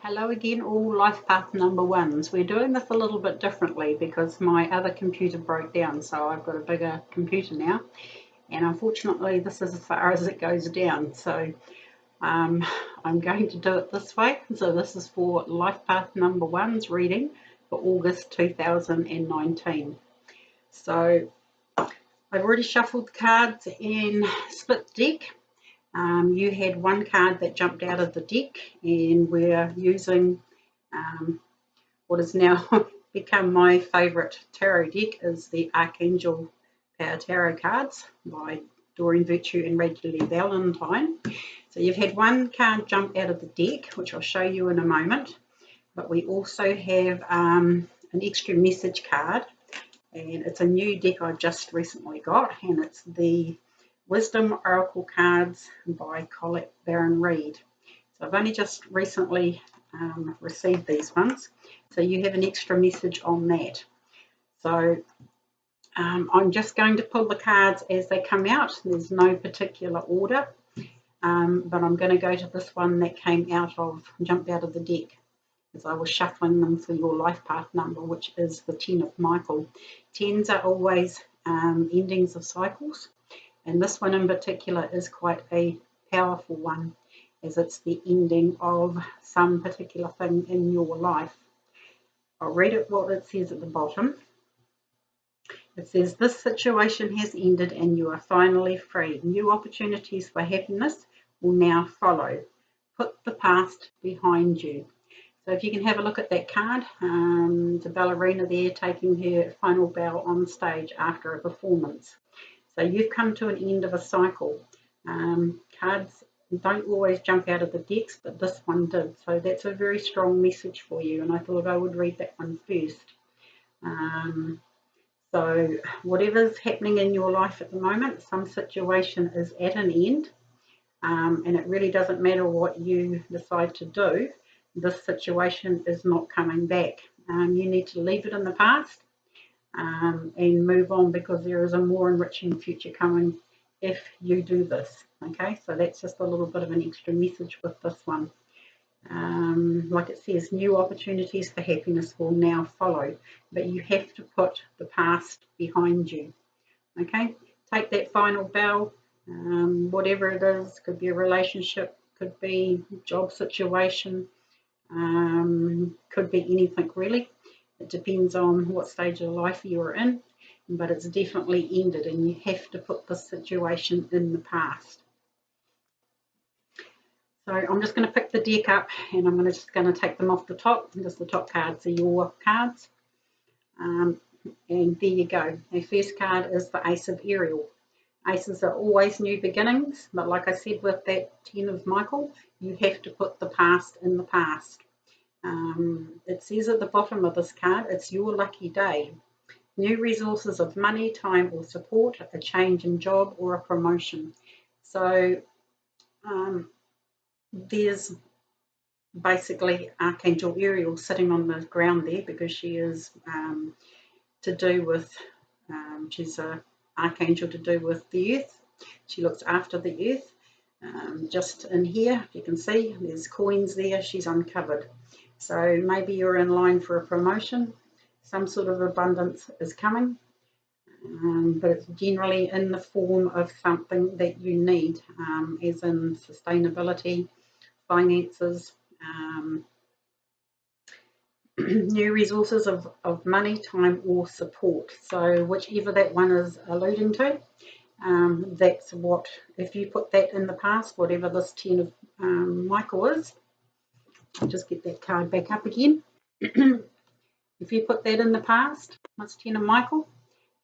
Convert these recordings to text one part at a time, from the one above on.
Hello again, all life path number ones. We're doing this a little bit differently because my other computer broke down, so I've got a bigger computer now, and unfortunately this is as far as it goes down. So I'm going to do it this way. So this is for life path number ones reading for August 2019. So I've already shuffled the cards and split the deck. You had one card that jumped out of the deck, and we're using what has now become my favourite tarot deck is the Archangel Power Tarot cards by Doreen Virtue and Regularly Valentine. So you've had one card jump out of the deck, which I'll show you in a moment, but we also have an extra message card, and it's a new deck I just recently got, and it's the Wisdom Oracle cards by Colette Baron Reid. So I've only just recently received these ones. So you have an extra message on that. So I'm just going to pull the cards as they come out. There's no particular order, but I'm going to go to this one that jumped out of the deck as I was shuffling them for your life path number, which is the 10 of Michael. 10s are always endings of cycles. And this one in particular is quite a powerful one, as it's the ending of some particular thing in your life. I'll read it what it says at the bottom. It says, this situation has ended and you are finally free. New opportunities for happiness will now follow. Put the past behind you. So if you can have a look at that card, the ballerina there taking her final bow on stage after a performance. So you've come to an end of a cycle. Cards don't always jump out of the decks, but this one did. So that's a very strong message for you, and I thought I would read that one first. So whatever's happening in your life at the moment, some situation is at an end, and it really doesn't matter what you decide to do. This situation is not coming back. You need to leave it in the past. And move on, because there is a more enriching future coming if you do this. Okay, so that's just a little bit of an extra message with this one. Like it says, new opportunities for happiness will now follow, but you have to put the past behind you. Okay, take that final bow, whatever it is. Could be a relationship, could be a job situation, could be anything really. It depends on what stage of life you're in, but it's definitely ended, and you have to put this situation in the past. So I'm just going to pick the deck up, and I'm just going to take them off the top, because the top cards are your cards. And there you go. The first card is the Ace of Ariel. Aces are always new beginnings, but like I said with that 10 of Michael, you have to put the past in the past. It says at the bottom of this card, it's your lucky day. New resources of money, time or support, a change in job or a promotion. So there's basically Archangel Ariel sitting on the ground there, because she is to do with, she's an archangel to do with the earth. She looks after the earth. Just in here, you can see there's coins there she's uncovered. So maybe you're in line for a promotion, some sort of abundance is coming, but it's generally in the form of something that you need, as in sustainability, finances, new resources of money, time or support. So whichever that one is alluding to, that's what, if you put that in the past, whatever this 10 of Michael is, I'll just get that card back up again. If you put that in the past, that's 10 of Michael,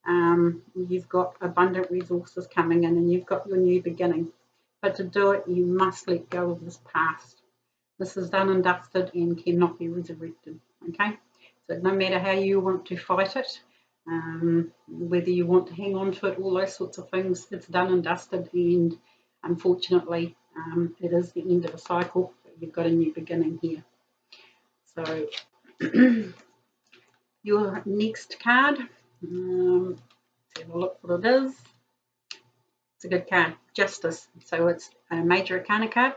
you've got abundant resources coming in, and you've got your new beginning. But to do it, you must let go of this past. This is done and dusted and cannot be resurrected. Okay, so no matter how you want to fight it, whether you want to hang on to it, all those sorts of things, it's done and dusted, and unfortunately it is the end of a cycle, but you've got a new beginning here. So your next card, let's have a look what it is. It's a good card, Justice. So it's a major arcana card,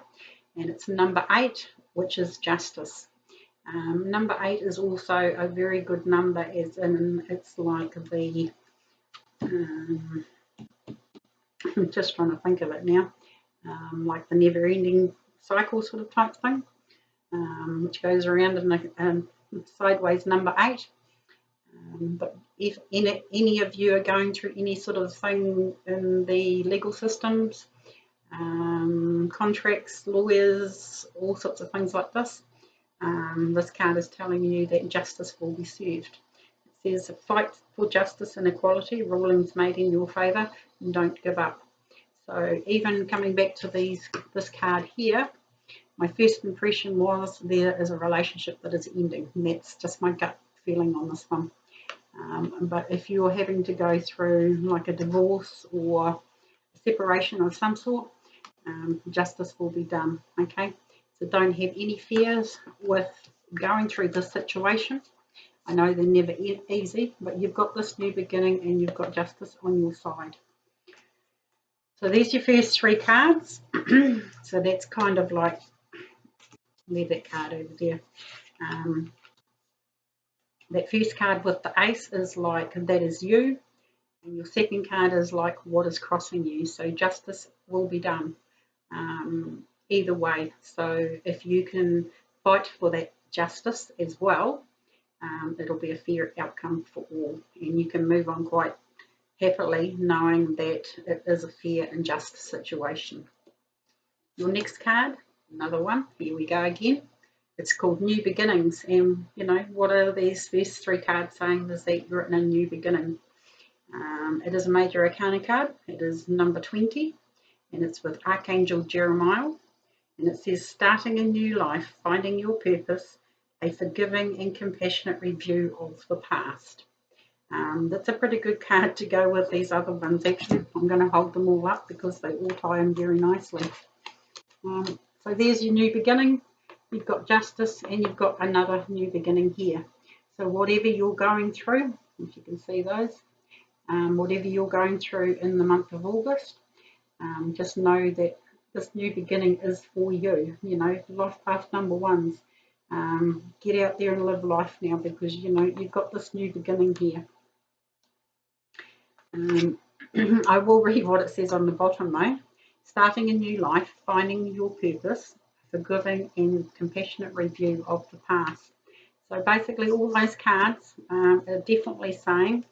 and it's number 8, which is justice. Number 8 is also a very good number, as in it's like the, I'm just trying to think of it now, like the never-ending cycle sort of type thing, which goes around in a sideways number 8. But if any of you are going through any sort of thing in the legal systems, contracts, lawyers, all sorts of things like this, this card is telling you that justice will be served. It says, fight for justice and equality, rulings made in your favour, and don't give up. So even coming back to this card here, my first impression was there is a relationship that is ending, and that's just my gut feeling on this one. But if you're having to go through like a divorce or a separation of some sort, justice will be done, okay? So don't have any fears with going through this situation. I know they're never easy, but you've got this new beginning and you've got justice on your side. So there's your first 3 cards. So that's kind of like, leave that card over there. That first card with the ace is like, that is you. And your second card is like, what is crossing you? So justice will be done either way. So if you can fight for that justice as well, it'll be a fair outcome for all. And you can move on quite happily knowing that it is a fair and just situation. Your next card, another one, here we go again. It's called New Beginnings, and you know, what are these first 3 cards saying is that you're in a new beginning. It is a major arcana card. It is number 20, and it's with Archangel Jeremiah, and it says, starting a new life, finding your purpose, a forgiving and compassionate review of the past. That's a pretty good card to go with these other ones. Actually, I'm going to hold them all up because they all tie in very nicely. So there's your new beginning. You've got justice and you've got another new beginning here. So whatever you're going through, if you can see those, whatever you're going through in the month of August, just know that this new beginning is for you. You know, life path number 1s. Get out there and live life now, because you know you've got this new beginning here. I will read what it says on the bottom though. Starting a new life, finding your purpose, forgiving and compassionate review of the past. So basically all those cards are definitely saying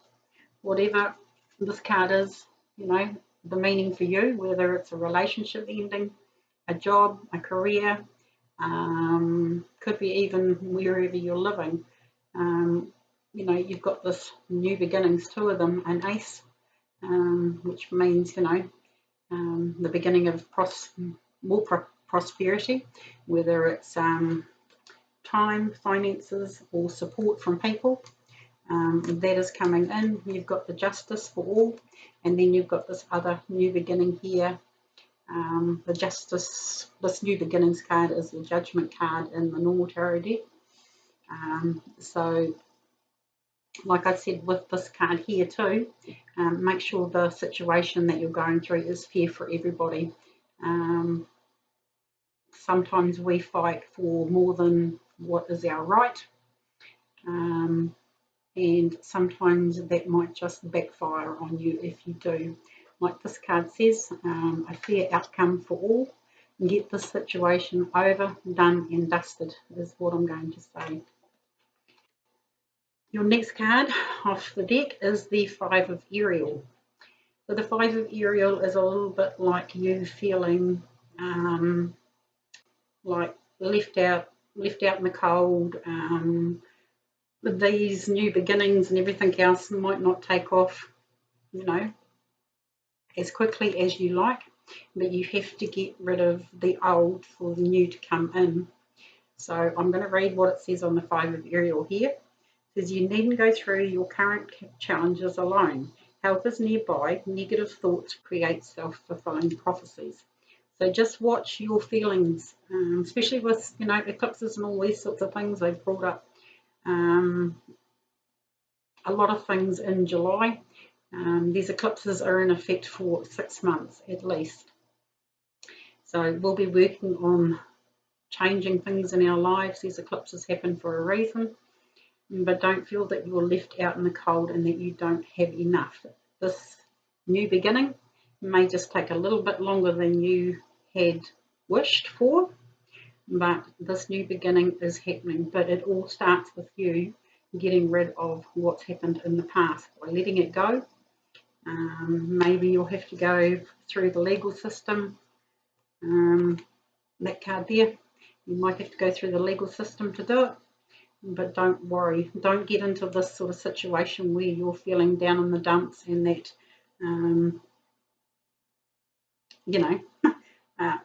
whatever this card is, you know, the meaning for you, whether it's a relationship ending, a job, a career, could be even wherever you're living. You know, you've got this new beginnings, 2 of them, an ace, which means, you know, the beginning of more prosperity, whether it's time, finances, or support from people. That is coming in. You've got the justice for all, and then you've got this other new beginning here. The justice, this new beginnings card is the judgment card in the normal tarot deck. So like I said with this card here too, make sure the situation that you're going through is fair for everybody. Sometimes we fight for more than what is our right, and sometimes that might just backfire on you if you do. Like this card says, a fair outcome for all. Get this situation over, done and dusted is what I'm going to say. Your next card off the deck is the 5 of Ariel. So the 5 of Ariel is a little bit like you feeling like left out in the cold. These new beginnings and everything else might not take off, you know, as quickly as you like, but you have to get rid of the old for the new to come in. So I'm going to read what it says on the 5 of Ariel here. It says, you needn't go through your current challenges alone. Help is nearby. Negative thoughts create self-fulfilling prophecies. So just watch your feelings, especially with, you know, eclipses and all these sorts of things. They've brought up a lot of things in July. These eclipses are in effect for 6 months at least. So we'll be working on changing things in our lives. These eclipses happen for a reason, but don't feel that you're left out in the cold and that you don't have enough. This new beginning may just take a little bit longer than you had wished for, but this new beginning is happening. But it all starts with you getting rid of what's happened in the past by letting it go. Maybe you'll have to go through the legal system. That card there, you might have to go through the legal system to do it, but don't worry. Don't get into this sort of situation where you're feeling down in the dumps and that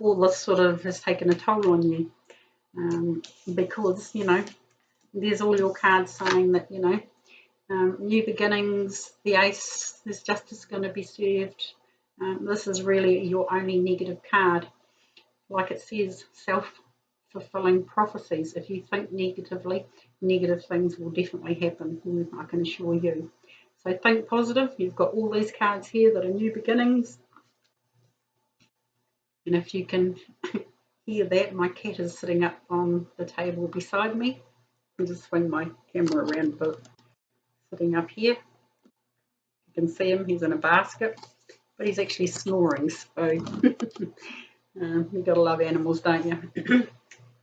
all this sort of has taken a toll on you, because there's all your cards saying that new beginnings, the Ace, there's justice going to be served. This is really your only negative card. Like it says, self-fulfilling prophecies. If you think negatively, negative things will definitely happen, I can assure you. So think positive. You've got all these cards here that are new beginnings. And if you can hear that, my cat is sitting up on the table beside me. I'll just swing my camera around a bit. Sitting up here. You can see him, he's in a basket, but he's actually snoring, so you've got to love animals, don't you?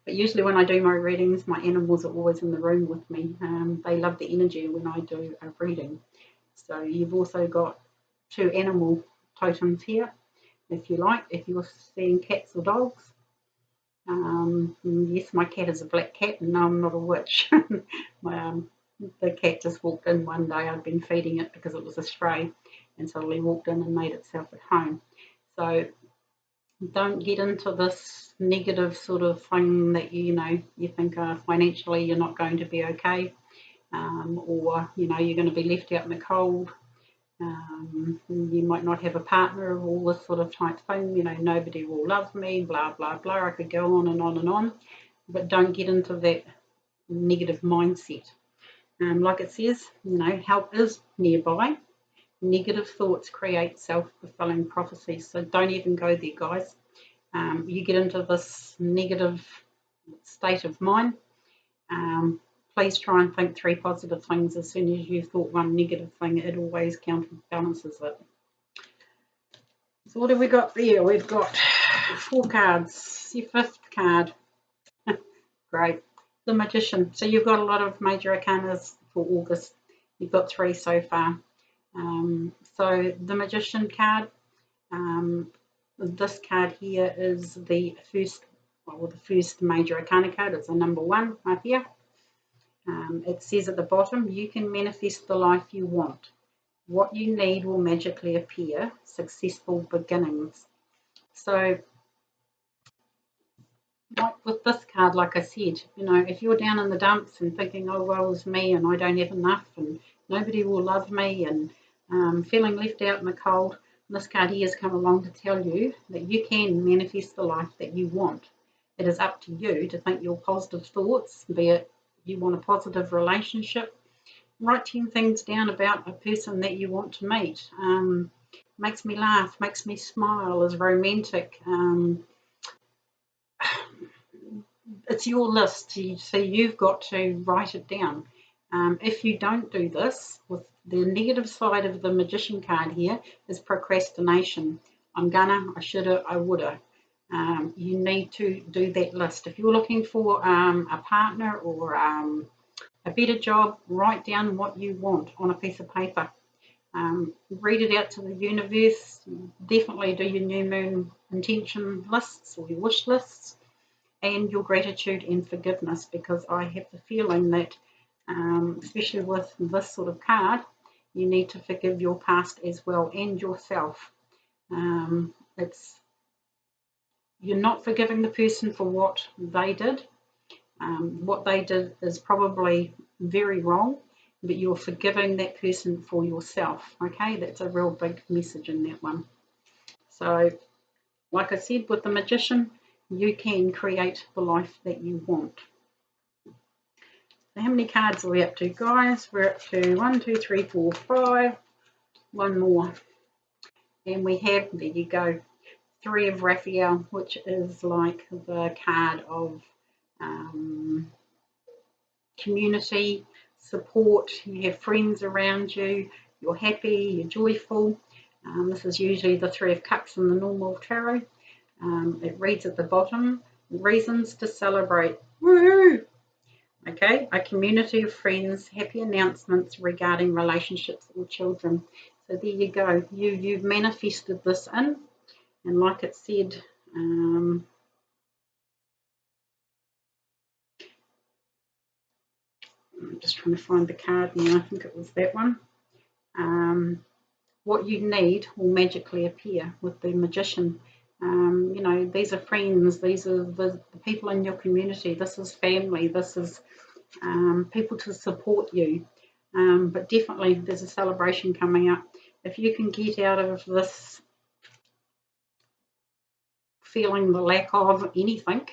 But usually when I do my readings, my animals are always in the room with me. They love the energy when I do a reading. So you've also got 2 animal totems here, if you like, if you're seeing cats or dogs. Yes, my cat is a black cat, and no, I'm not a witch. The cat just walked in one day. I'd been feeding it because it was a stray, and suddenly walked in and made itself at home. So don't get into this negative sort of thing that you think financially you're not going to be okay, or you're going to be left out in the cold. You might not have a partner, all this sort of type thing. Nobody will love me, blah blah blah. I could go on and on and on, but don't get into that negative mindset. Like it says, help is nearby. Negative thoughts create self-fulfilling prophecies. So don't even go there, guys. You get into this negative state of mind. Please try and think 3 positive things. As soon as you've thought 1 negative thing, it always counterbalances it. So what have we got there? We've got 4 cards. Your 5th card. Great. The Magician. So you've got a lot of major arcanas for August. You've got 3 so far. So the Magician card, this card here is the first major arcana card. It's a number 1 right here. It says at the bottom, you can manifest the life you want. What you need will magically appear. Successful beginnings. So like with this card, like I said, if you're down in the dumps and thinking, oh, well, it's me and I don't have enough and nobody will love me and feeling left out in the cold, this card here has come along to tell you that you can manifest the life that you want. It is up to you to think your positive thoughts, be it you want a positive relationship, write 10 things down about a person that you want to meet. Makes me laugh, makes me smile, is romantic. It's your list, so you've got to write it down. If you don't do this, with the negative side of the Magician card here is procrastination. I'm gonna, I shoulda, I woulda. You need to do that list. If you're looking for a partner or a better job, write down what you want on a piece of paper. Read it out to the universe. Definitely do your new moon intention lists or your wish lists and your gratitude and forgiveness, because I have the feeling that especially with this sort of card, you need to forgive your past as well and yourself. You're not forgiving the person for what they did. What they did is probably very wrong, but you're forgiving that person for yourself. Okay, that's a real big message in that one. So, like I said, with the Magician, you can create the life that you want. So how many cards are we up to, guys? We're up to 1, 2, 3, 4, 5. One more. And we have, there you go, Three of Raphael, which is like the card of community, support. You have friends around you, you're happy, you're joyful. This is usually the Three of Cups in the normal tarot. It reads at the bottom, reasons to celebrate. Woohoo! Okay, a community of friends, happy announcements regarding relationships or children. So there you go. You've manifested this in, and like it said, I'm just trying to find the card now. I think it was that one. What you need will magically appear with the Magician. You know, these are friends, these are the people in your community, this is family, this is people to support you. But definitely there's a celebration coming up. If you can get out of this feeling the lack of anything,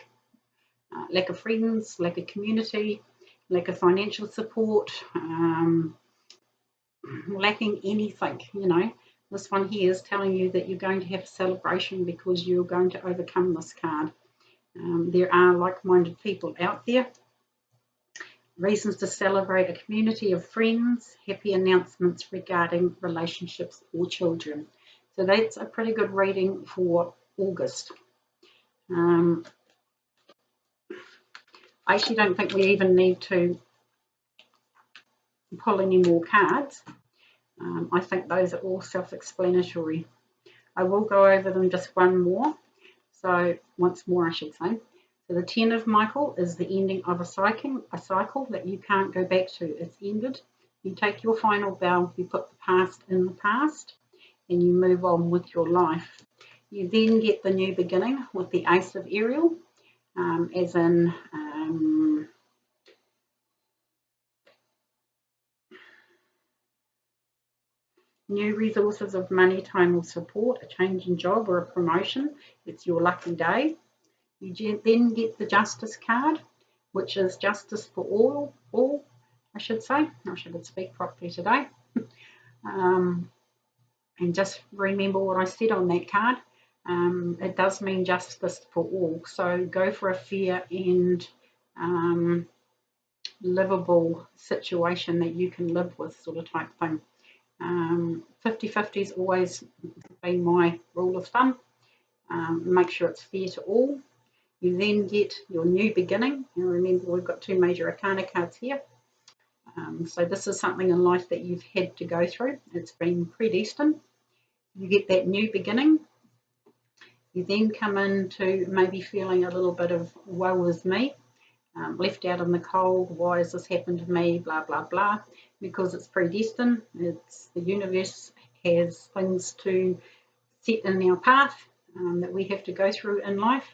lack of friends, lack of community, lack of financial support, lacking anything, you know, this one here is telling you that you're going to have a celebration because you're going to overcome this card. There are like-minded people out there. Reasons to celebrate, a community of friends, happy announcements regarding relationships or children. So that's a pretty good reading for August. I actually don't think we even need to pull any more cards. I think those are all self-explanatory. I will go over them just once more I should say. So the 10 of Michael is the ending of a cycle that you can't go back to. It's ended. You take your final bow, you put the past in the past, and you move on with your life. You then get the new beginning with the Ace of Ariel, as in new resources of money, time or support, a change in job or a promotion. It's your lucky day. You then get the Justice card, which is justice for all, I should say. I should speak properly today. And just remember what I said on that card. It does mean justice for all. So go for a fair and livable situation that you can live with, sort of type thing. 50-50 has always been my rule of thumb. Make sure it's fair to all. You then get your new beginning. And remember, we've got two major arcana cards here. So this is something in life that you've had to go through. It's been predestined. You get that new beginning. You then come into maybe feeling a little bit of woe is me, left out in the cold, why has this happened to me, blah, blah, blah, because it's predestined. It's the universe has things to set in our path that we have to go through in life.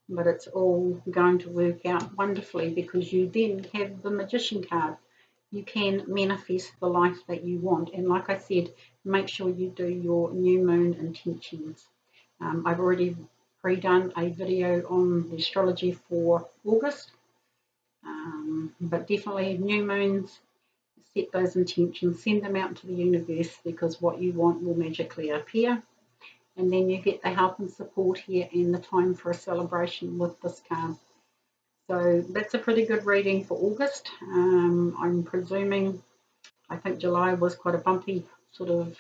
But it's all going to work out wonderfully because you then have the Magician card. You can manifest the life that you want. And like I said, make sure you do your new moon intentions. I've already pre-done a video on the astrology for August. But definitely new moons, set those intentions, send them out into the universe because what you want will magically appear. And then you get the help and support here and the time for a celebration with this card. So that's a pretty good reading for August. I'm presuming, I think July was quite a bumpy sort of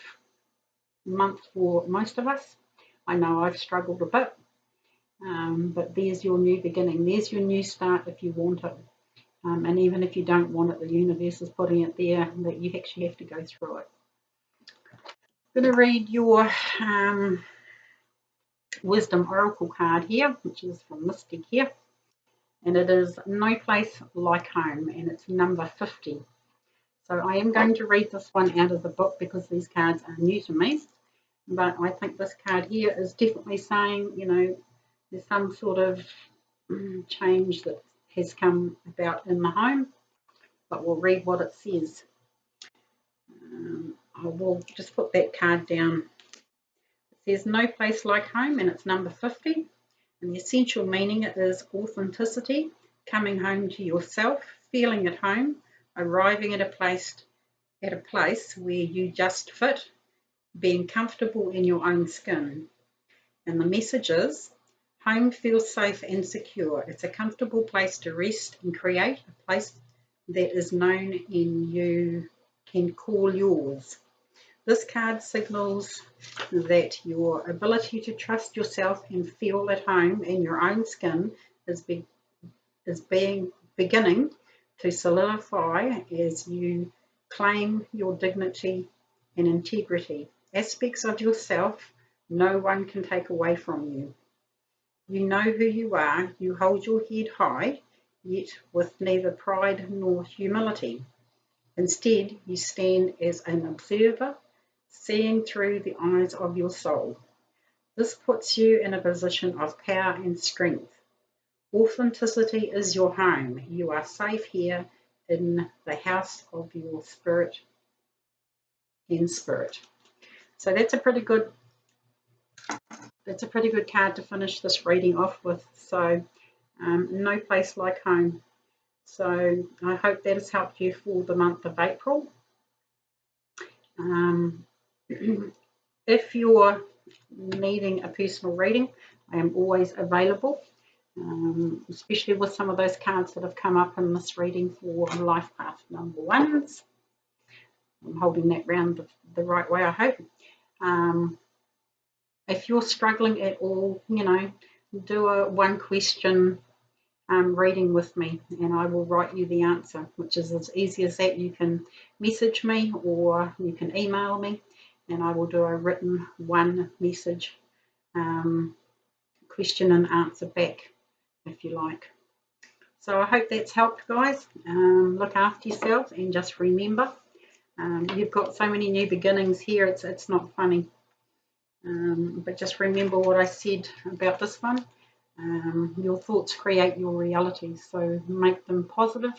month for most of us. I know I've struggled a bit, but there's your new beginning. There's your new start if you want it. And even if you don't want it, the universe is putting it there that you actually have to go through it. I'm going to read your Wisdom Oracle card here, which is from Mystic here. And it is No Place Like Home, and it's number 50. So I am going to read this one out of the book because these cards are new to me. But I think this card here is definitely saying, you know, there's some sort of change that has come about in the home. But we'll read what it says. I will just put that card down. It says No Place Like Home, and it's number 50. And the essential meaning is authenticity, coming home to yourself, feeling at home, arriving at a place where you just fit, being comfortable in your own skin. And the message is, home feels safe and secure. It's a comfortable place to rest and create, a place that is known and you can call yours. This card signals that your ability to trust yourself and feel at home in your own skin is beginning to solidify as you claim your dignity and integrity. Aspects of yourself no one can take away from you. You know who you are, you hold your head high, yet with neither pride nor humility. Instead, you stand as an observer, seeing through the eyes of your soul. This puts you in a position of power and strength. Authenticity is your home. You are safe here in the house of your spirit and spirit. So that's a pretty good card to finish this reading off with. So no place like home. So I hope that has helped you for the month of April. If you're needing a personal reading, I am always available, especially with some of those cards that have come up in this reading for life path number ones. I'm holding that round the right way, I hope. If you're struggling at all, do a one question reading with me, and I will write you the answer, which is as easy as that. You can message me or you can email me, and I will do a written one message question and answer back if you like. So I hope that's helped, guys. Look after yourself and just remember, you've got so many new beginnings here, it's not funny. But just remember what I said about this one. Your thoughts create your reality, so make them positive.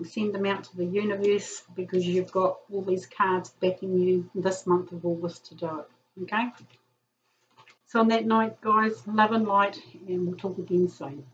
Send them out to the universe, because you've got all these cards backing you this month of August to do it. Okay? So on that note, guys, love and light, and we'll talk again soon.